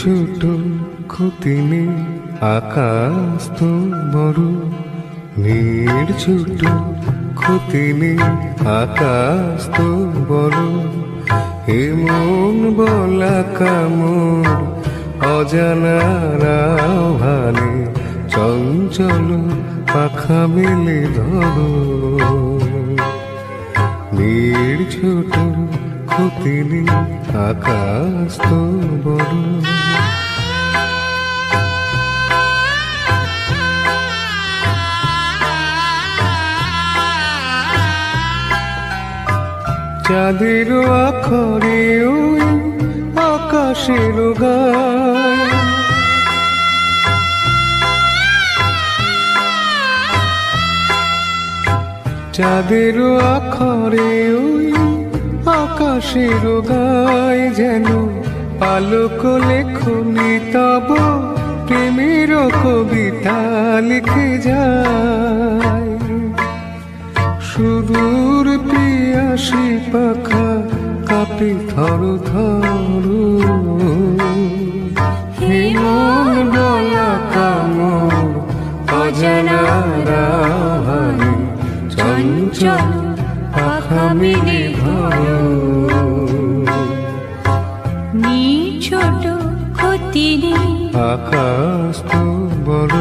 ছোট ক্ষতি নেই আকাশ তো বড়, নীড় ছোট ক্ষতি নেই আকাশ তো বড়, এমন বলা কামড় অজানারা ভালে, চঞ্চল পাখা মেলে ধরো। নীড় ছোট ক্ষতি নেই আকাশ তো বড়। চাঁদের আখরে ওই আকাশের গায়, চাঁদের আখরে ওই আকাশের গায়, যেন আলোক লেখনি তব প্রেমের কবিতা লিখে যায়। সুদূর পিয়াসী পাখা কাঁপে থর থর, হিমন বলা কামড় অজানারা ভালে, চঞ্চল পাখা মেলে ধরো। নীড় ছোট ক্ষতি নেই আকাশ তো বড়।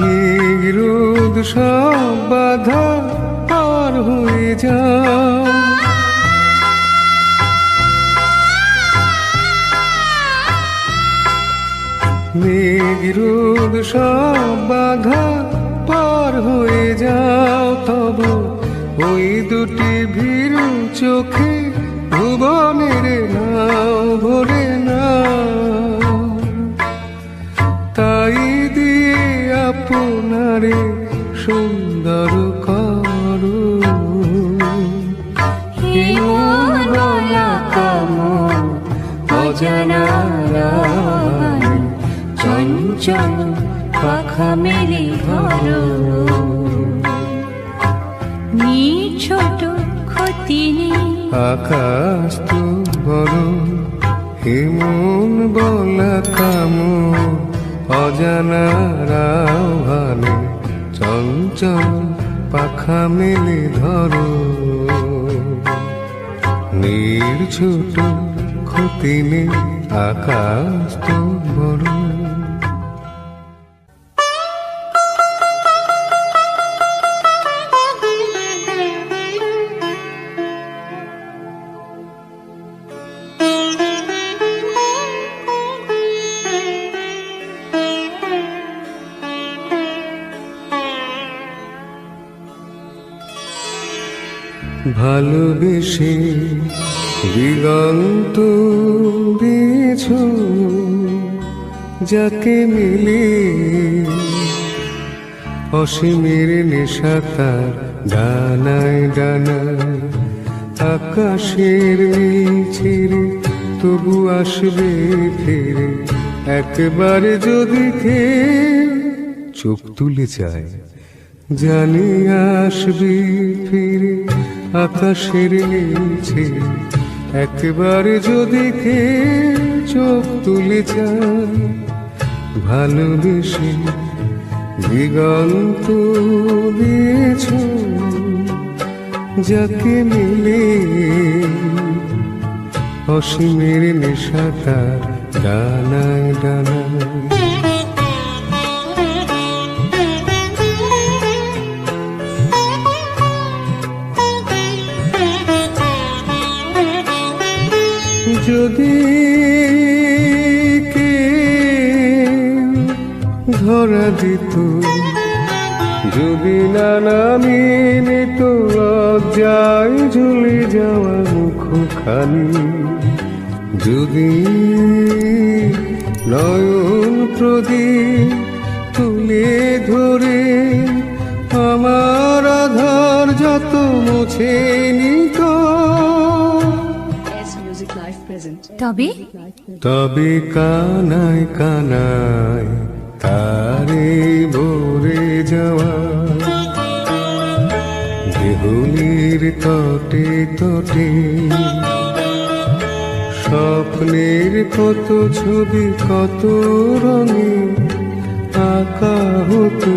নিরোধ সব বাধা পার হয়ে যাও, নিরোধ সব বাধা পার হয়ে যাও, তব ওই দুটি ভীরু চোখে ভুবনের নাও ভরে নাও। তাই দিয়ে আপনারে সুন্দর করো, হিমন বলা কামড় অজানারা ভালে, চঞ্চল পাখা মেলে ধরো। নীড় ছোট ক্ষতি নেই আকাশ তো বড়, হিমন বলা কামড় অজানারা ভালে, চঞ্চল পাখা মেলে ধরো। নীড় ছোট ক্ষতি নেই আকাশ তো বড়। ভালোবেসে দিগন্ত দিয়েছ যাকে মিলে, অসীমের নেশা তার ডানায় ডানায়, আকাশের নীল ছেড়ে তবু আসবে ফিরে, একবার যদি কে চোখ তুলে যায় জানি আসবি ফিরে, আকাশের নিচে একবার যদি কে চোখ তুলে যায়। ভালোবেসে দিগন্ত দিয়েছ যাকে মিলে, অসীমের নেশাটা ডানায় ডানায়। যদি কে ধরা দিত, যদি না নামি নিত লজ্জায় ঝুলে যাওয়া মুখখানি, যদি নয়ন প্রদীপ তুলে ধরে আমার আধার যত মুছে নিত, তবে তবে কানায় কানায় তারে ভরে যাওয়া কেহুলির তটে তটে স্বপ্নের কত ছবি কত রঙে আঁকা হতো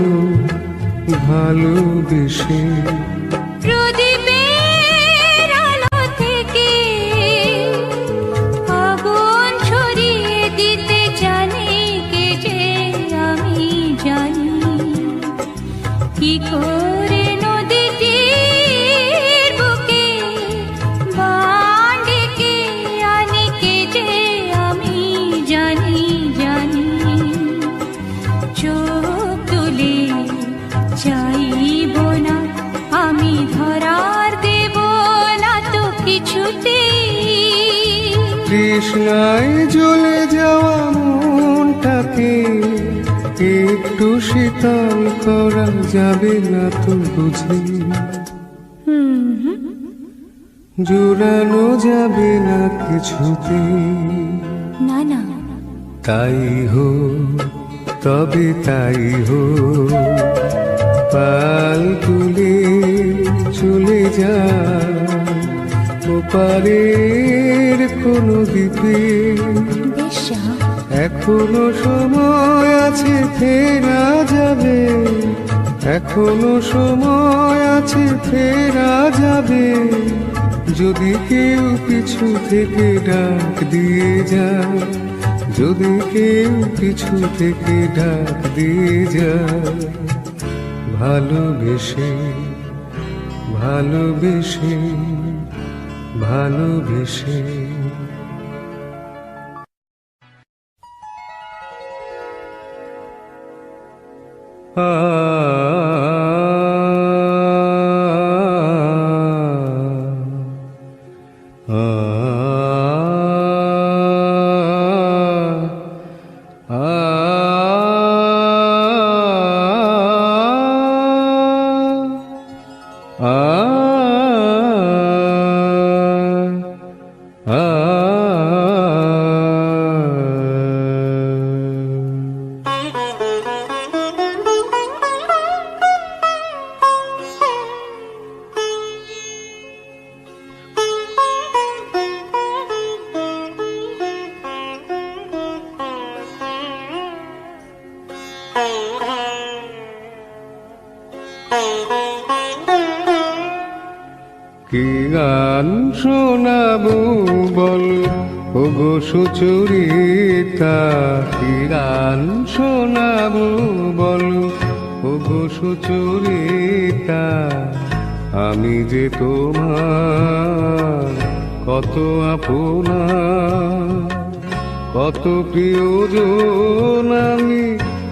ভালোবেসে। প্রদীপের আলো থেকে আগুন ছড়িয়ে দিতে জানি কে যে আমি জানি কি করে নদীটির বুকে বান ডেকে আনি কে যে আমি জানি জানি। চোখ তুলে চাইব না আমি ধরার দেব না তো কিছুতেই। তৃষ্ণায় জ্বলে যাওয়া মনটাকে একটু শীতল করা যাবে না তো বুঝি, জোড়ানো যাবে না কিছুতে। না না তাই হো তবে তাই হো, পাল তুলে চলে যা ওপারের কোনো দ্বীপে। বেশ্যা এখনো সময় আছে ফেরা যাবে, এখনো সময় আছে ফেরা যাবে। যদি কেউ পিছু থেকে ডাক দিয়ে যায়, যদি কেউ পিছু থেকে ডাক দিয়ে যায়। ভালোবেসে ভালোবেসে ভালোবেসে। আ আ কি গান শোনাবো বল ওগো সুচরিতা, কি গান শোনাবো বল ওগো সুচরিতা। আমি যে তোমার কত আপনা, কত প্রিয়জন আমি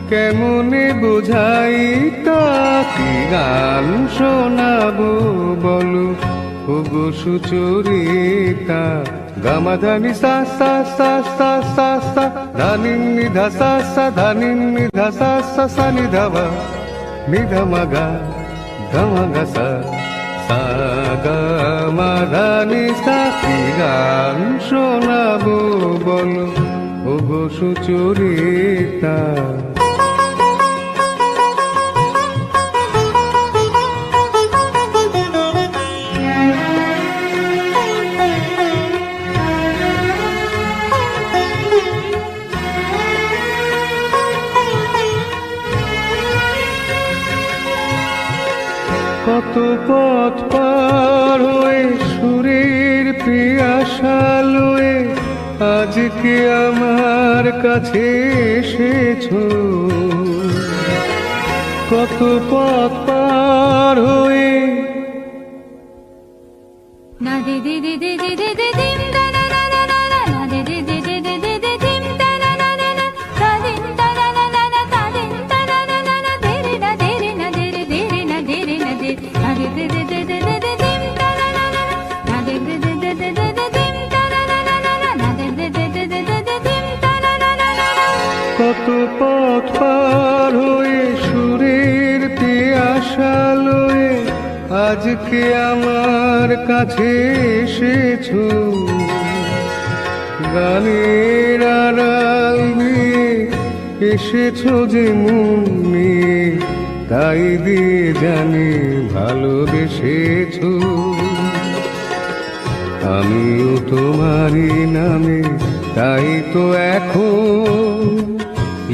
কেমনে বোঝাই তা। কি গান শোনাবো বলো ওগো সুচরিতা। গামাধানি সা সা সা সা সা সা, ধানি নিধা সা সা, ধানি নিধা সা সা, সা নিধাবা নিধা মাগা গামা সা সা গামাধানি সা। কি গান শোনাবো বলো ওগো সুচরিতা। কত পথ পার হয়ে সুরের পিয়াসা লয়ে আজকে আমার কাছে এসেছো। কত পথ পার হয়ে না দে দে দে দে দে দে দে দিম দা না না না না না, না দে দে দে দে দে দে দে দিম দা না না না না, তা দিম দা না না না না, তা দিম দা না না না না, দে রে না দে রে না দে রে দে রে না দে রে না দে, না দে দে দে দে দে দে দে দিম দা না না না না, না দে দে দে দে দে দে দে দিম দা না না না না, না দে দে দে দে দে দে দে দিম দা না না না না। কত পথ পার হয়ে সুরের পিয়াসা লয়ে আজকে আমার কাছে এসেছো। গানের আড়াল দিয়ে এসেছো যে মন নিয়ে, তাই দিয়ে জানি ভালোবেসেছো। আমিও তোমারই নামে তাই তো এখন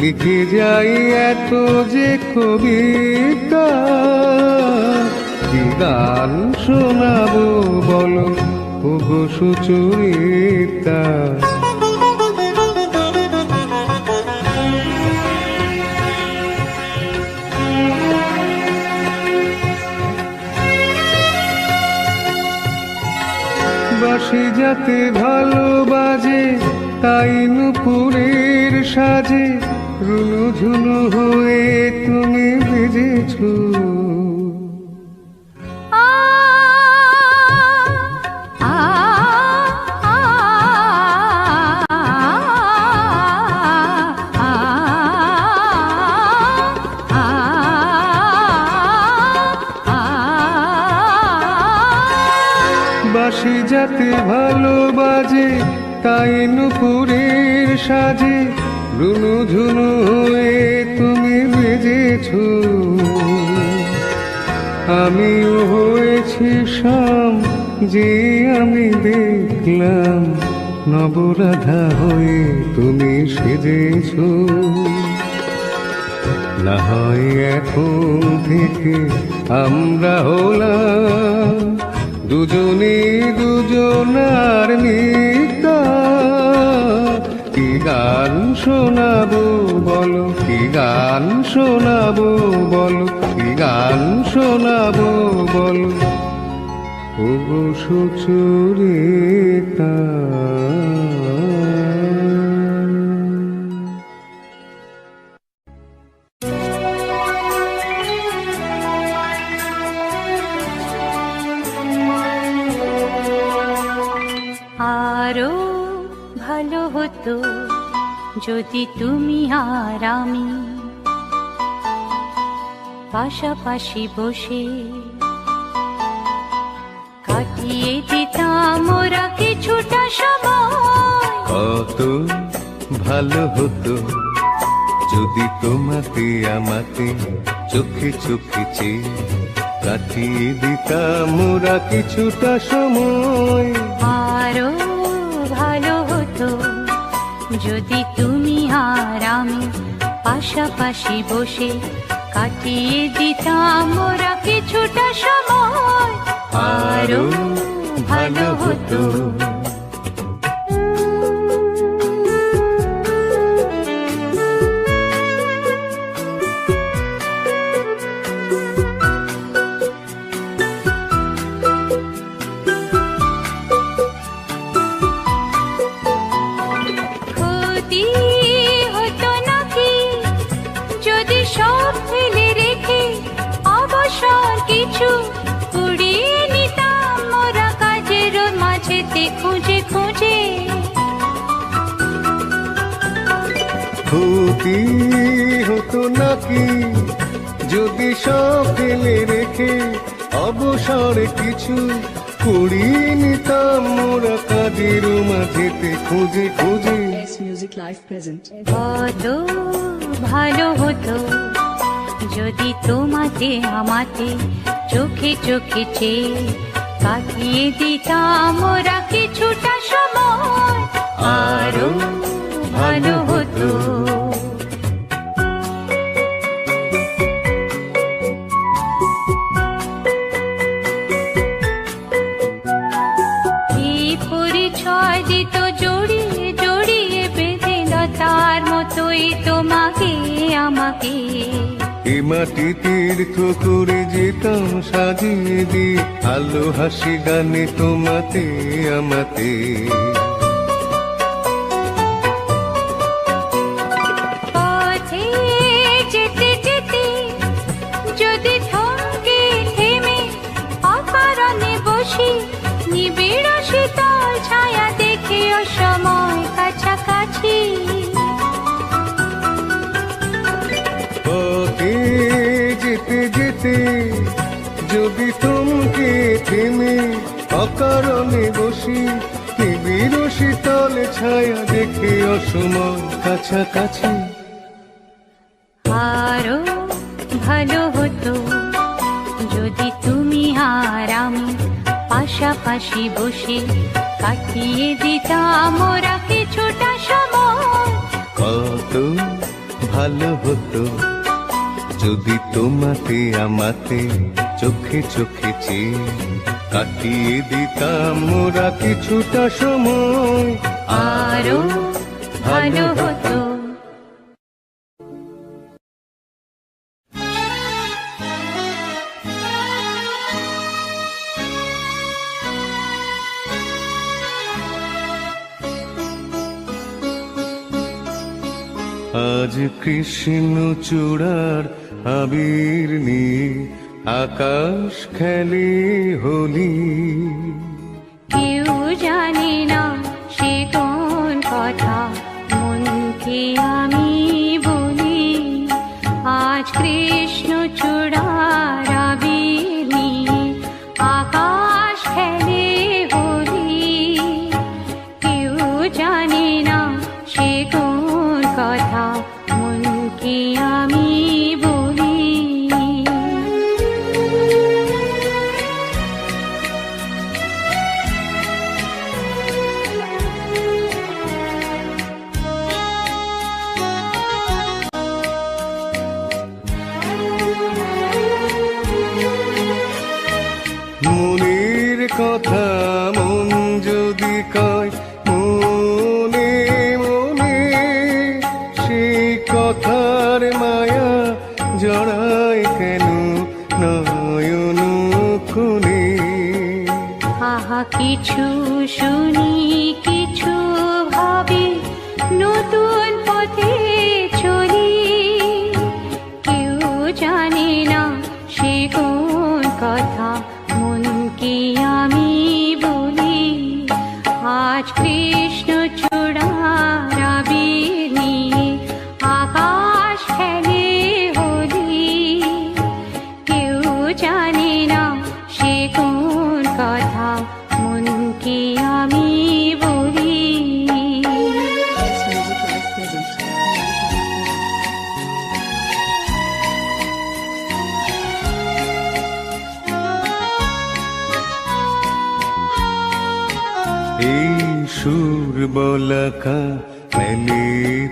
লিখে যাই এত যে কবিতা। কি গান শোনাবো বলো ওগো সুচরিতা। বাঁশি যাতে ভালো বাজে তাই নুপুরের সাজে রুনু ঝুনু হয়ে তুমি বেজেছো। বাঁশি যাতে ভালো বাজে তাই নুপুরের সাজে রুনু ঝুনু হয়ে তুমি বেজেছো। আমিও হয়েছি শাম যে আমি দেখলাম নবরাধা হয়ে তুমি সেজেছো। না হয় এখন থেকে আমরা হলাম দুজনে দুজনার মিতা। কি গান শোনাবো বলো কি গান শোনাবো বলো কি গান শোনাবো বলো ওগো সুচরিতা। আরো ভালো হতো যদি তুমি আর আমি পাশাপাশি বসে কাটিয়ে দিতাম ওরা কিছুটা সময়। কত ভালো হতো যদি তোমাকে আমাকে চোখে চোখে চেয়ে কাটিয়ে দিতাম ওরা কিছুটা সময়। আরো ভালো হতো যদি তুমি আর আমি পাশাপাশি বসে কাটিয়ে দিতাম ওরা কিছুটা সময়। আরো ভালো হতো। ক্ষতি হতো নাকি যদি সব ফেলে রেখে অবসর কিছু কুড়িয়ে নিতাম মোরা কাজের মাঝেতে খুঁজে খুঁজে। Music Live present. কত ভালো হতো যদি তোমাতে আমাতে চোখে চোখে চেয়ে কাটিয়ে দিতাম ওরা কিছুটা সময়। আরো ভালো হতো। এই পরিচয় দিত জড়িয়ে জড়িয়ে বেঁধে লতার মতোই তোমাকে আমাকে। এ মাটি তীর্থ করে যেতাম সাজিয়ে দিয়ে আলো হাসি গানে তোমাতে আমাতে। পথে যেতে যেতে যদি থমকে থেমে অকারণে বসি নিবিড় শীতল ছায়া দেখে অসময় কাছাকাছি। পথে যেতে যেতে যদি থমকে থেমে অকারণে বসি নিবিড় শীতল ছায়া দেখে অসময় কাছাকাছি। আরো ভালো হতো পাশাপাশি বসে কাটিয়ে দিতাম ওরা কিছুটা সময়। কত ভালো হতো যদি তোমাতে আমাতে চোখে চোখে চেয়ে কাটিয়ে দিতাম মোরা কিছুটা সময়, আরো ভালো হতো। আজ কৃষ্ণ চূড়ার আবির নিয়ে আকাশ খেলে হোলি। কেউ জানে না সে কোন কথা মনকে আমি বলি। আজ কৃষ্ণ চূড়ার আবির নিয়ে আকাশ খেলে হোলি। কেউ জানে না সে কোন কথা মনকে আমি বলি। মনের কথা মন যদি কয় মনে মনে, সেই কথার মায়া জড়ায় কেন নয়ন কোণে। আহা কিছু শুনি কিছু ভাবি নতুন পথে চলি। কেউ জানে না সে কোন কথা মনকে আমি বলি। আজ কৃষ্ণ চূড়ার আবির নিয়ে আকাশ খেলে হোলি। কেউ জানে না সে কোন কথা মনকে আমি বলি। Best Music Live present. এই সুর বলাকা মেলে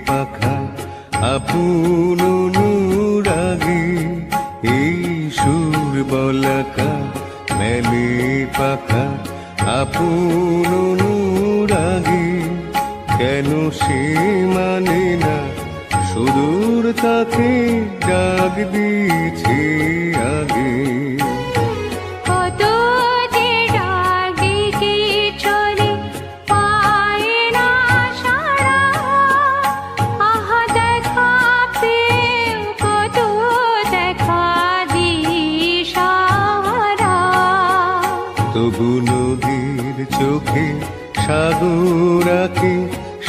পাখা আপন অনুরাগে। এই সুর বলাকা মেলে পাখা আপন অনুরাগে। কেন সে মানে না সুদূর তাকে ডাক দিয়েছে আগে। কত যে ডাক ডেকে চলে পায় না সাড়া। আহা দেখা পেয়েও কত দেখা দিশাহারা। তবু নদীর চোখে সাগর আঁকে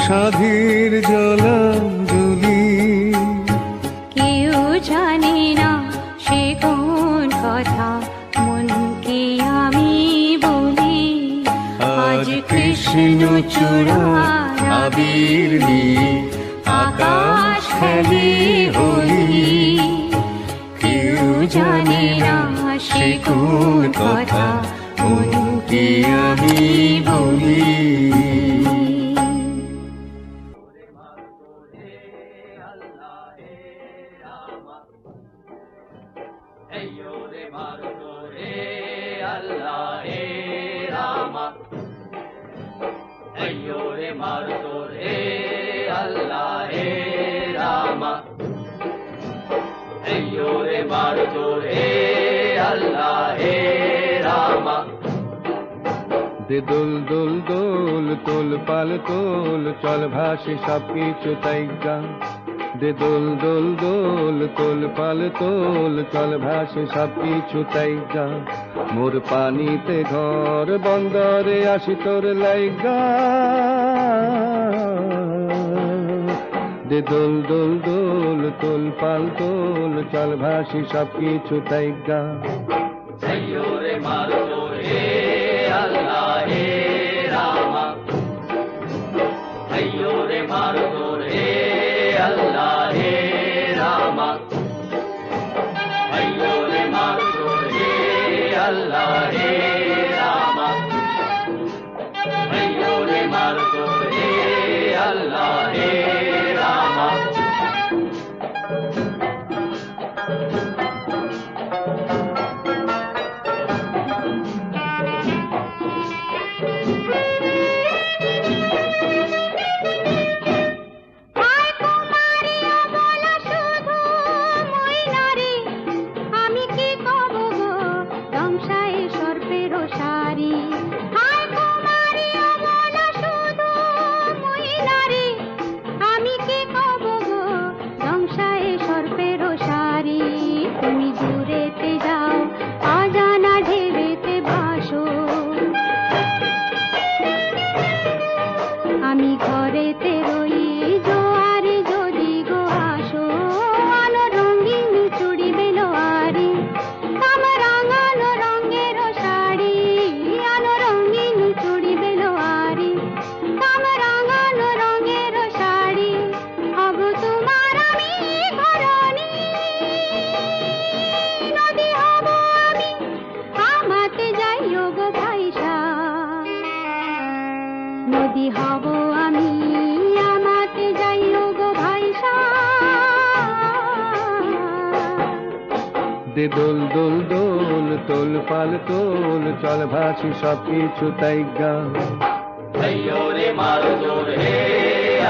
সাধের জলাঞ্জলি। কেউ জানে না সে কোন কথা মনকে আমি বলি। আজ কৃষ্ণ চূড়ার আবির নিয়ে আকাশ খেলে হোলি। কেউ জানে না সে কোন কথা মনকে আমি বলি। দে দোল দোল দোল তোল পাল তোল চল ভাসে সবকিছু তাই গা। দে দোল দোল দোল তোল পাল তোল চল ভাসে সবকিছু তাই গা। মোর পানিতে ঘর বন্দরে আসি তোর লাইগা। দে দোল দোল দোল তোল পাল তোল চল ভাসি সবকিছু তাই গা। Allah, hey Rama. সর্পের সারি হায় কুমারী অবলা শুধু মহিলারি আমি কি কব গো দংশায় সর্পের সারি তুমি দূরেতে যাও অজানা ঢেউতে ভাসো আমি ঘরেতে রই জোয়ারে যদি গো আসো আলো রঙিন চুড়ি বেলোয়ারি তাম রাঙানো রঙের শাড়ি আলো রঙিন চুড়ি বেলোয়ারি তাম রাঙানো রঙের শাড়ি হব তোমার আমি ঘরণী নদী হব আমি আমাতে যাইও গো ভাইসা নদী হব আমি আমাতে যাইও গো ভাইসা দে দোল দোল দোল তোল পাল তোল চল ভাসি সব কিছু তাই গা अय्यो रे मारो जोर हे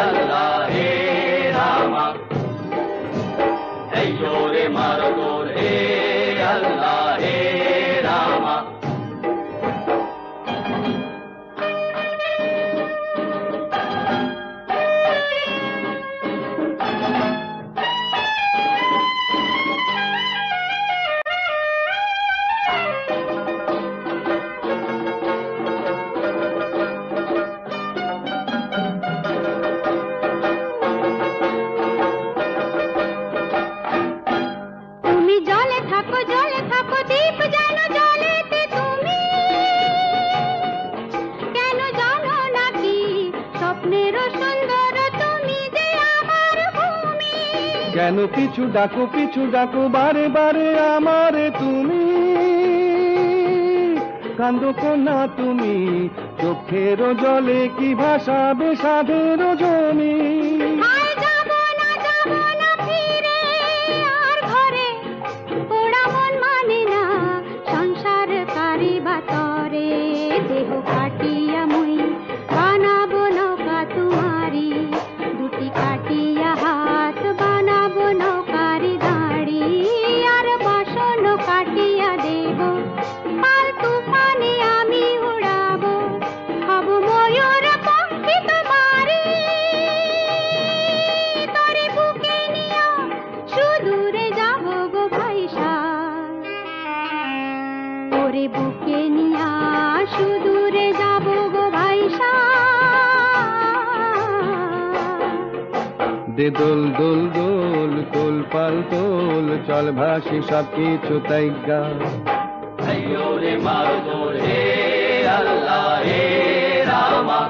अल्लाह हे रामा अय्यो रे मारो जोर हे अल्लाह हे रामा তুমি জলে থাকো দীপ যেন জলেতে তুমি কেন জানো নাকি স্বপ্নের সুন্দর তুমি যে আমার ভূমি কেন পিছু ডাকো বারে বারে আমারে তুমি কান্দো কোনা তুমি চোখের জলে কি ভাসাবে সাধের জমি হায় যাব না ফিরে আর ঘরে পোড়া মন মানে না সংসার কারি বাতরে দেহ কাটিয়া মুই বানাবো নৌকা তোমারি দুটি কাটিয়া হাত বানাবো নৌকারি দাঁড়ি আর বাসন কাটিয়া দেব পাল তুফানে আমি উড়াবো হব ময়ূর পঙ্খী তোমারি তোরে বুকে নিয়া সুদূরে যাব গো ভাইসা তোরে বুকে নিয়া সুদূরে যাব গো ভাইসা দে দোল দোল দোল তোল পাল তোল চল ভাসি সব কিছু তাই গা अय्यो रे मारो जोर हे अल्लाह हे रामा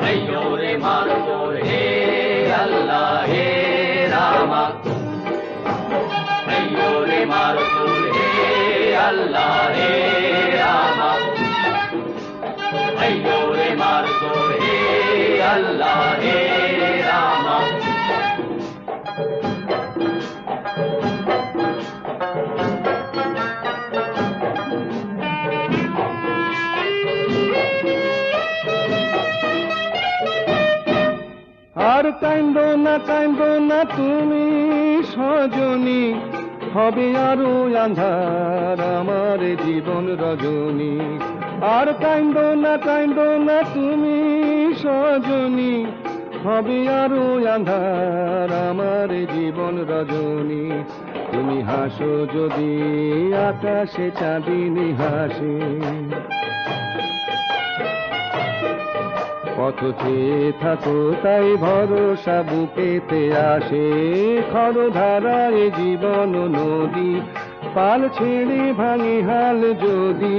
अय्यो रे मारो जोर हे अल्लाह हे रामा अय्यो रे मारो जोर हे अल्लाह हे रामा अय्यो रे मारो जोर हे अल्लाह हे रामा আর কান্দো না তুমি সজনী হবে আরো আন্ধার আমার জীবন রজনী আর কান্দো না তুমি সজনী হবে আরো আন্ধার আমার জীবন রজনী তুমি হাসো যদি আকাশে চাঁদিনী হাসে পথ চেয়ে থাকো তাই ভরসা বুকেতে আসে খরধারায় জীবন নদী পাল ছেড়ে ভাঙে হাল যদি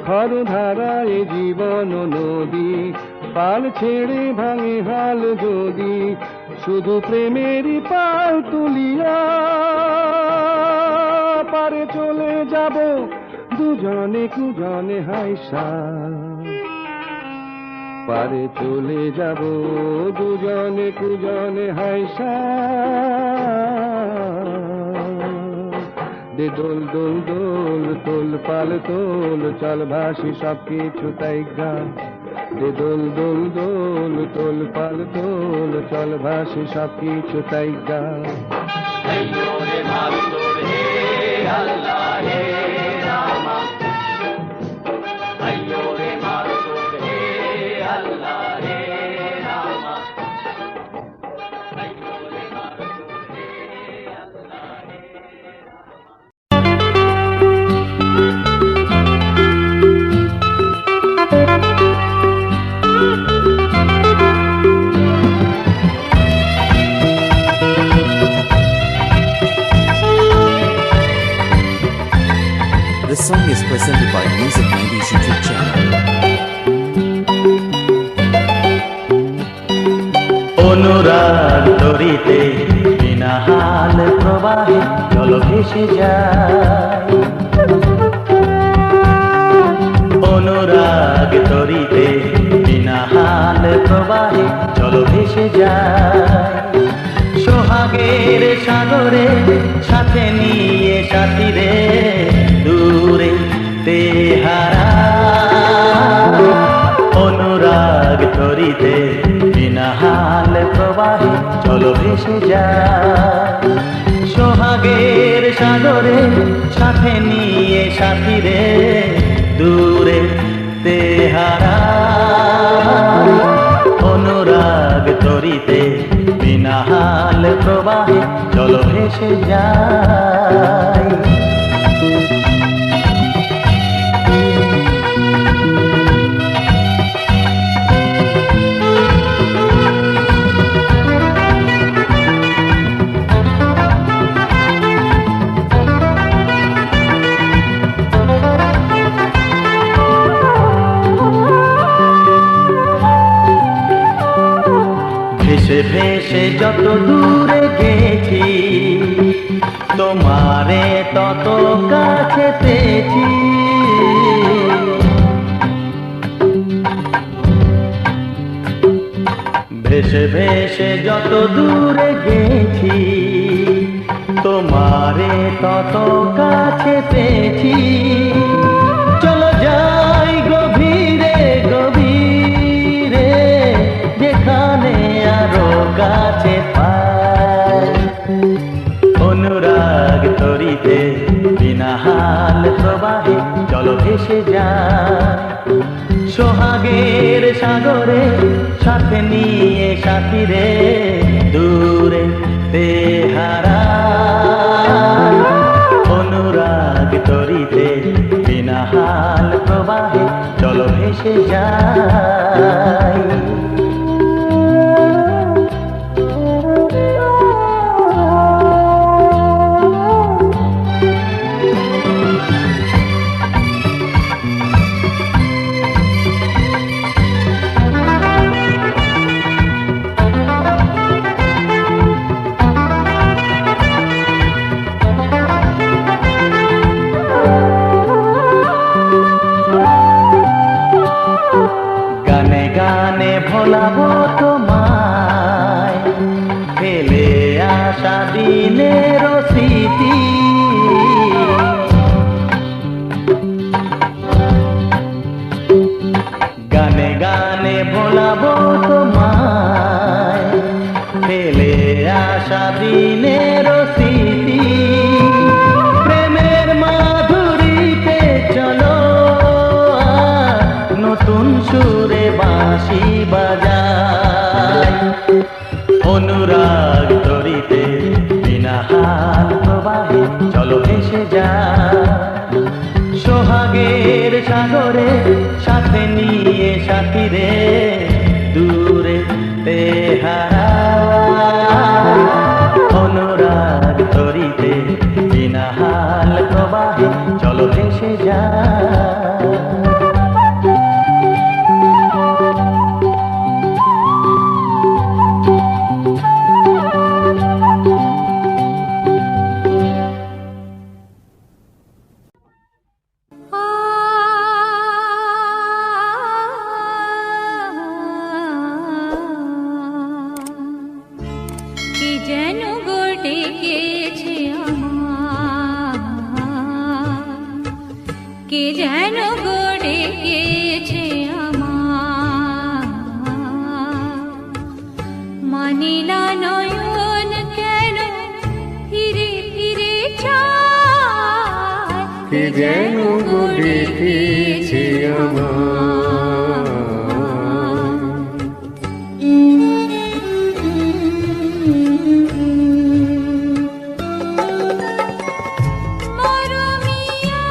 খরধারায় জীবন নদী পাল ছেড়ে ভাঙে হাল যদি শুধু প্রেমেরই পাল তুলিয়া পারে চলে যাব দুজনে কুজনে হাইসা পারে চলে যাব দুজনে কুজনে হাইসা দে দোল দোল দোল তোল পাল তোল চল ভাসি সব কিছু তাই গা দে দোল দোল দোল তোল পাল তোল চল ভাসি সব কিছু তাই গা अय्यो रे मारो जोर हे अल्लाह हे Rama The song is presented by Music 90s YouTube channel. অনুরাগ তরিতে বিনা হাল প্রবাহে জল ভেসে যায়। অনুরাগ তরিতে বিনা হাল প্রবাহে জল ভেসে যায়। সোহাগের সাগরে সাথে নিয়ে সাথীরে দূরে তেহারা। অনুরাগ তরিতে বিনা হাল প্রবাহে জল ভেসে যায়। সোহাগের সাগরে সাথে নিয়ে সাথীরে দূরে তেহারা। অনুরাগ তরিতে বিনা হাল প্রবাহে জল ভেসে যায়। ভেসে ভেসে যত দূরে গেছি তোমারে তত কাছে পেয়েছি। ভেসে ভেসে যত দূরে গেছি তোমারে তত কাছে পেয়েছি। চলো যাই গভীরে গভীরে যেখানে আরো কাছে পাই। অনুরাগ তরিতে বিনা হাল প্রবাহে জল ভেসে যায়। সোহাগের সাগরে সাথে নিয়ে সাথীরে দূরে তেহারা। অনুরাগ তরিতে বিনা হাল প্রবাহে জল ভেসে যায়। গানে গানে ভোলাবো তোমায় ফেলে আসা দিনের স্মৃতি। গানে গানে ভোলাবো তোমায় ফেলে আসা দিনের স্মৃতি। প্রেমের মাধুরীতে চলো নতুন সুরে বাঁশি বাজায়। অনুরাগ তরিতে বিনা হাল প্রবাহে জল ভেসে যায়। সোহাগের সাগরে সাথে নিয়ে সাথীরে দূরে তেহারা। অনুরাগ তরিতে বিনা হাল প্রবাহে জল ভেসে যায়। কি যেন গো ডেকেছে আমার, কি যেন গো ডেকেছে আমার। মানিলা নয়ন কেন ফিরে ফিরে চায়, কি যেন গো ডেকেছে আমার। মরমিয়া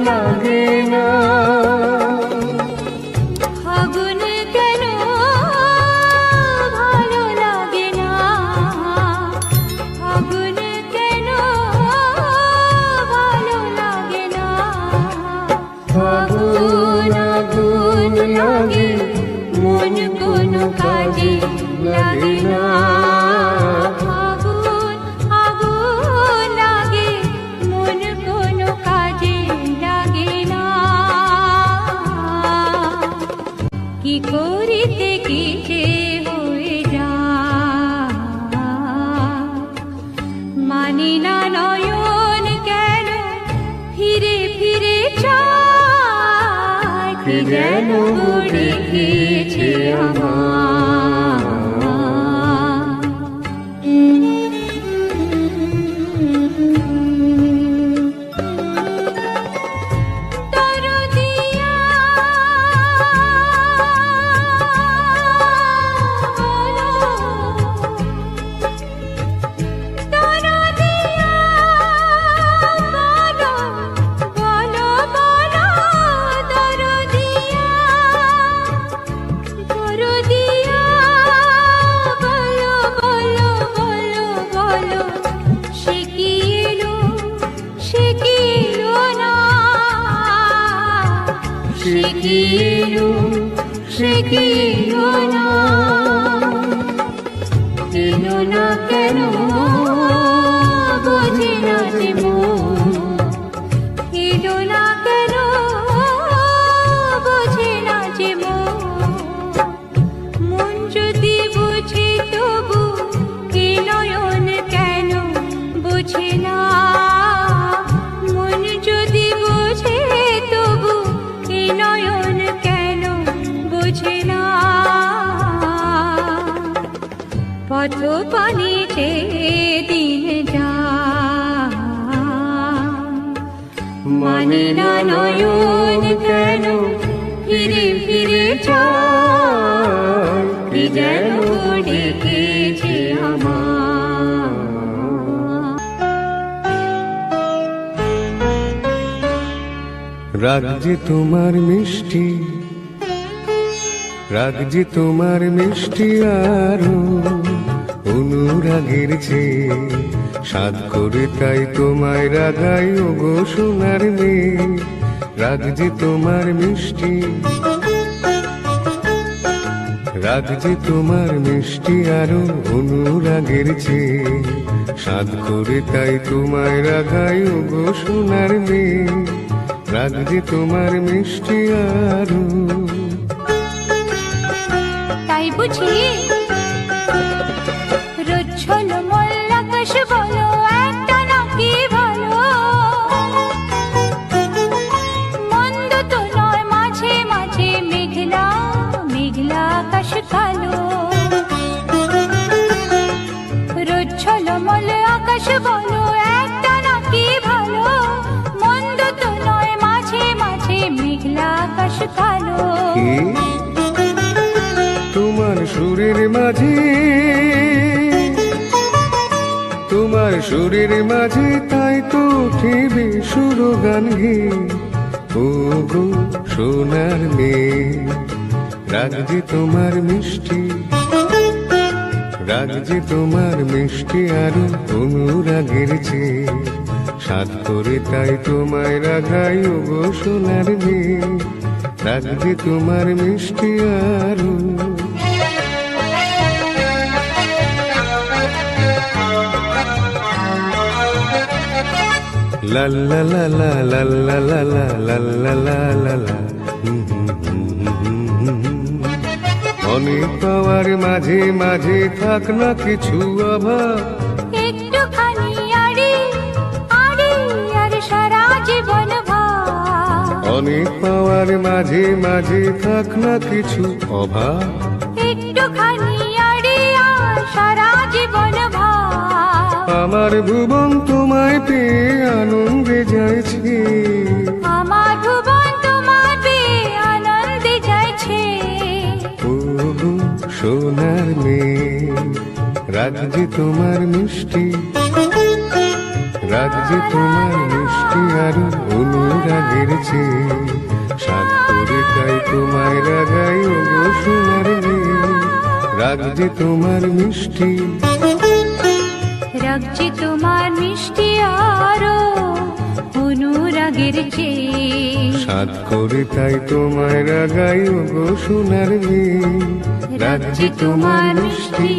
লাগে না। ফাগুন কেন ভালো লাগে না, ফাগুন কেন ভালো লাগে না, ফাগুন আগুন লাগে মন কোনো কাজে লাগে না, ফাগুন আগুন লাগে মন কোনো কাজে লাগে না। কি করিতে কি যে হয়ে যায়, মানি না নয়ন কেন ফিরে ফিরে চায়, কি যেন গড়ে গিয়েছে আমার। দরদিয়া বলো, দরদিয়া বলো, বলো বলো দরদিয়া, দরদিয়া বলো বলো বলো বলো, সে কি এলো সে কি এলো না, সে কি এলো সে কি এলো না, এলো না কেন বোঝে না যে মন, এলো না কেন বোঝে না যে মন, মন যদি বুঝে তবু এ নয়ন কেন বুঝে না, মন যদি বুঝে তবু এ নয়ন কেন বুঝে না। পথ পানিতে দিন যায়, মানে না নয়ন কেন ফিরে ফিরে যায়, কি যেন ডেকেছে আমার। রাগ যে তোমার মিষ্টি, রাগ যে তোমার মিষ্টি আরো অনুরাগের চেয়ে সাধ করে তাই তোমায় রাগাই ওগো সোনার মেয়ে। রাগ যে তোমার মিষ্টি, রাগ যে তোমার মিষ্টি আরো অনুরাগের চেয়ে সাধ করে তাই তোমায় রাগাই ওগো সোনার মেয়ে। রাগ যে তোমার মিষ্টি আরো। তাই বুঝি রোজ ঝলমল আকাশ বলো একটা নাকি ভালো, মন্দ তো নয় মাঝে মাঝে মেঘলা মেঘলা আকাশ কালো, রোজ ঝলমল আকাশ বলো একটা নাকি ভালো, মন্দ তো নয় মাঝে মাঝে মেঘলা আকাশ কালো। কি তোমার সুরের মাঝে, তোমার সুরের মাঝে তাই তো উঠিবে সুর গান গে ও গো সোনার মেয়ে। রাগ যে তোমার মিষ্টি, রাগ যে তোমার মিষ্টি আরো অনুরাগের চেয়ে সাধ করে তাই তোমায় রাগাই ও গো সোনার মেয়ে। রাগ যে তোমার মিষ্টি আরো। লা লা লা লা লা লা লা লা লা লা লা লা লা। অনেক পাওয়ার মাঝে মাঝে থাক না কিছু অভাব, একটুখানি আড়ি আড়ি আর সারা জীবন ভাব, অনেক পাওয়ার মাঝে মাঝে থাক না কিছু অভাব, একটুখানি আড়ি আর সারা জীবন ভাব, আমার ভুবন তোমায় পেয়ে আনন্দে যাইছে, আমার ভুবন তোমার পেয়ে আনন্দে যাইছে। ও গো সোনার মেয়ে। রাগ যে তোমার মিষ্টি, রাগ যে তোমার মিষ্টি। মিষ্টি আরো অনুরাগের চেয়ে সাত করে তাই তোমায় রাগাই ওগো সোনার মেয়ে রাগ যে তোমার মিষ্টি রাগছি তোমার মিষ্টি আরো অনুরাগের চেয়ে সাত করে তাই তোমায় রাগাই ওগো সোনার মেয়ে রাগ যে তোমার মিষ্টি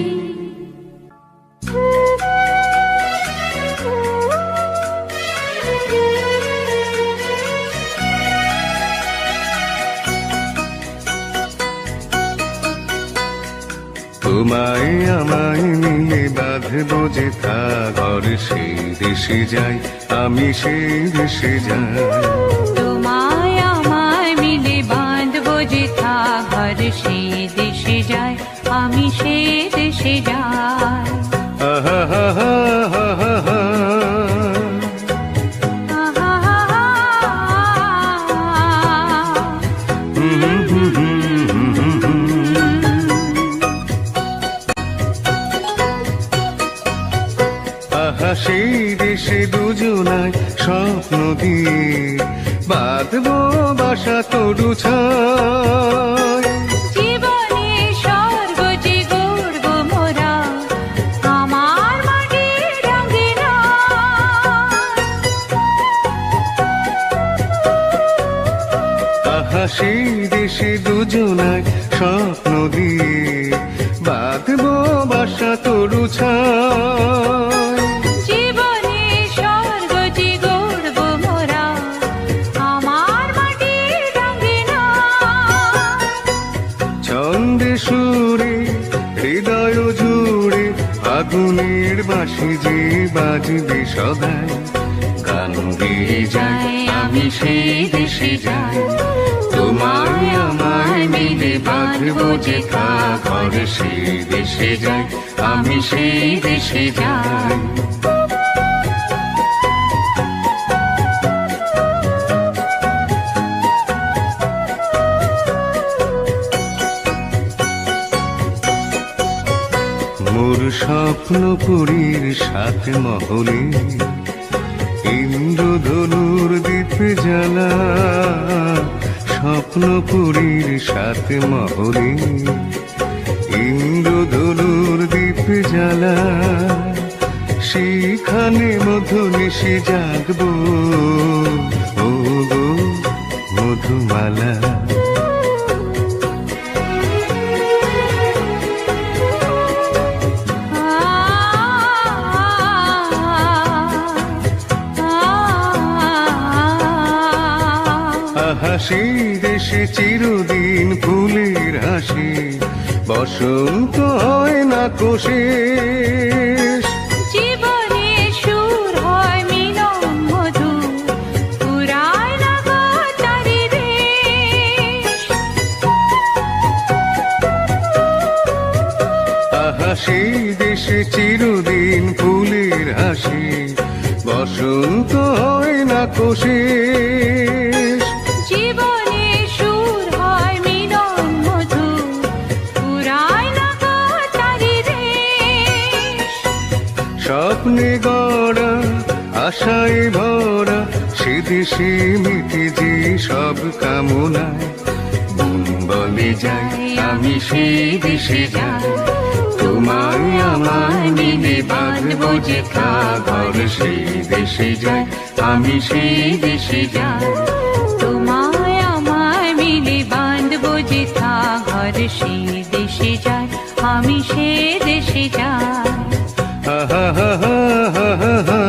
তোমায় আমায় মিলে বাঁধবো যে ঘর সেই দেশে যাই আমি সেই দেশে যাই তোমায় আমায় মিলে বাঁধবো যে ঘর সেই দেশে যায় আমি সে দেশে যাই আহা হা হা হা হা হা। আহা সেই দেশে দুজনায় স্বপ্ন দিয়ে বাঁধবো বাসা তরু ছায় জীবনে স্বর্গ যে গর্ব মোরা আমার মাটির রঙিনা আহা সেই দেশে দুজনায় স্বপ্ন দিয়ে বাঁধবো বাসা তরু ছায় জীবনে স্বর্গ যে গর্ব মোরা আমার মাটির রঙিনা ছন্দে সুরে হৃদয় জুড়ে আগুনের বাঁশি যে বাজবে সদাই গান গেয়ে যাই আমি সেই দেশে যাই তোমায় আমায় মিলে বাঁধবো যে ঘর সেই দেশে যাই আমি সেই দেশে যাই মোর স্বপ্নপুরীর সাত মহলে ইন্দ্রধনুর দ্বীপ জ্বালা স্বপ্নপুরীর সাত মহলে ইন্দ্রধনুর দ্বীপ জ্বালা সেখানে মধু নিশি জাগবো ও গো মধুমালা হাসি দেশে চিরদিন ফুলের হাসি বসন্ত হয় না কোশেষ জীবনে সুর হয় মিলন মধু পুরায় না গো চারিদেশ হাসি দেশে চিরদিন ফুলের হাসি বসন্ত হয় না কোশেষ জীবনে সুর হয় মিলন মধু পুরায় না গো চারিদেশ স্বপ্নে গড়া আশায় ভরা সে দেশে মিটে যে সব কামনায় মন বলে যাই আমি সেই দেশে যাই তোমায় আমায় মিলে বাঁধবো যে ঘর সেই দেশে যাই আমি সেই দেশে যাই তোমায় আমায় মিলে বাঁধবো যে ঘর সেই দেশে যায় আমি সে দেশে যাই হা হা হা হা হা হা